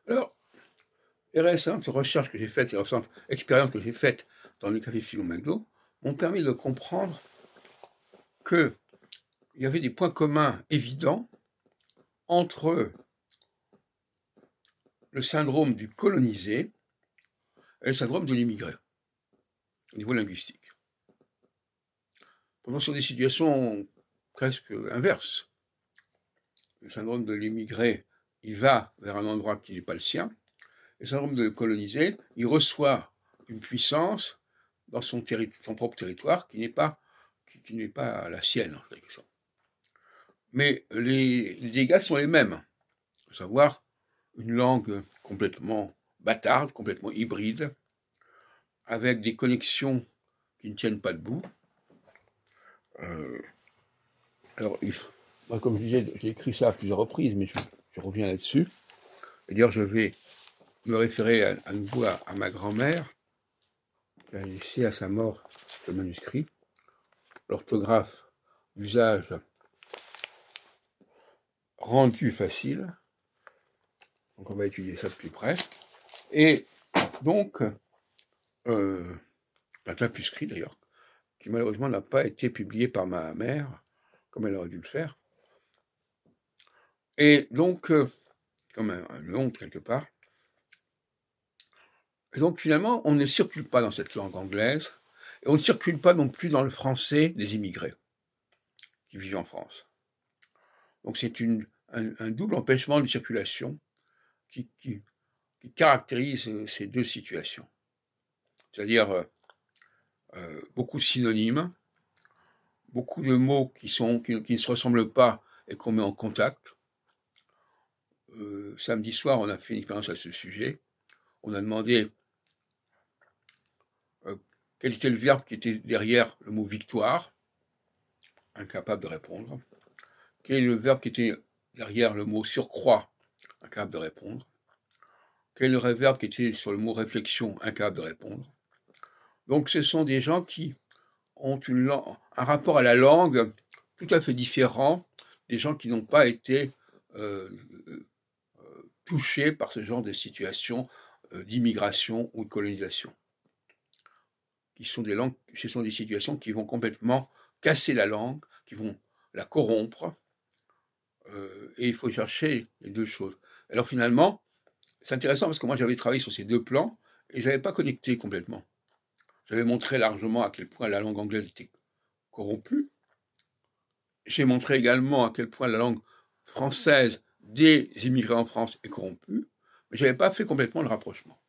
Alors, les récentes recherches que j'ai faites, les récentes expériences que j'ai faites dans le café Philo McDo m'ont permis de comprendre qu'il y avait des points communs évidents entre le syndrome du colonisé et le syndrome de l'immigré, au niveau linguistique. Pourtant, ce sont des situations presque inverses. Le syndrome de l'immigré, il va vers un endroit qui n'est pas le sien. Et le syndrome de colonisé, il reçoit une puissance dans son propre territoire qui n'est pas la sienne, en quelque sorte. Mais les dégâts sont les mêmes, à savoir une langue complètement bâtarde, complètement hybride, avec des connexions qui ne tiennent pas debout. Alors, moi, comme je disais, j'ai écrit ça à plusieurs reprises, mais je reviens là-dessus. D'ailleurs, je vais me référer à nouveau à ma grand-mère, qui a laissé à sa mort ce manuscrit. L'orthographe d'usage rendu facile. Donc, on va étudier ça de plus près. Et donc, un manuscrit d'ailleurs, qui malheureusement n'a pas été publié par ma mère, comme elle aurait dû le faire. Et donc, comme une honte quelque part. Et donc finalement, on ne circule pas dans cette langue anglaise, et on ne circule pas non plus dans le français des immigrés qui vivent en France. Donc c'est un double empêchement de circulation qui caractérise ces deux situations. C'est-à-dire beaucoup de synonymes, beaucoup de mots qui ne se ressemblent pas et qu'on met en contact. Samedi soir, on a fait une expérience à ce sujet. On a demandé quel était le verbe qui était derrière le mot victoire, incapable de répondre. Quel est le verbe qui était derrière le mot surcroît, incapable de répondre. Quel est le verbe qui était sur le mot réflexion, incapable de répondre. Donc ce sont des gens qui ont un rapport à la langue tout à fait différent des gens qui n'ont pas été touchés par ce genre de situation d'immigration ou de colonisation. Ce sont des situations qui vont complètement casser la langue, qui vont la corrompre, et il faut chercher les deux choses. Alors finalement, c'est intéressant parce que moi j'avais travaillé sur ces deux plans et je n'avais pas connecté complètement. J'avais montré largement à quel point la langue anglaise était corrompue. J'ai montré également à quel point la langue française des immigrés en France est corrompue, mais je n'avais pas fait complètement le rapprochement.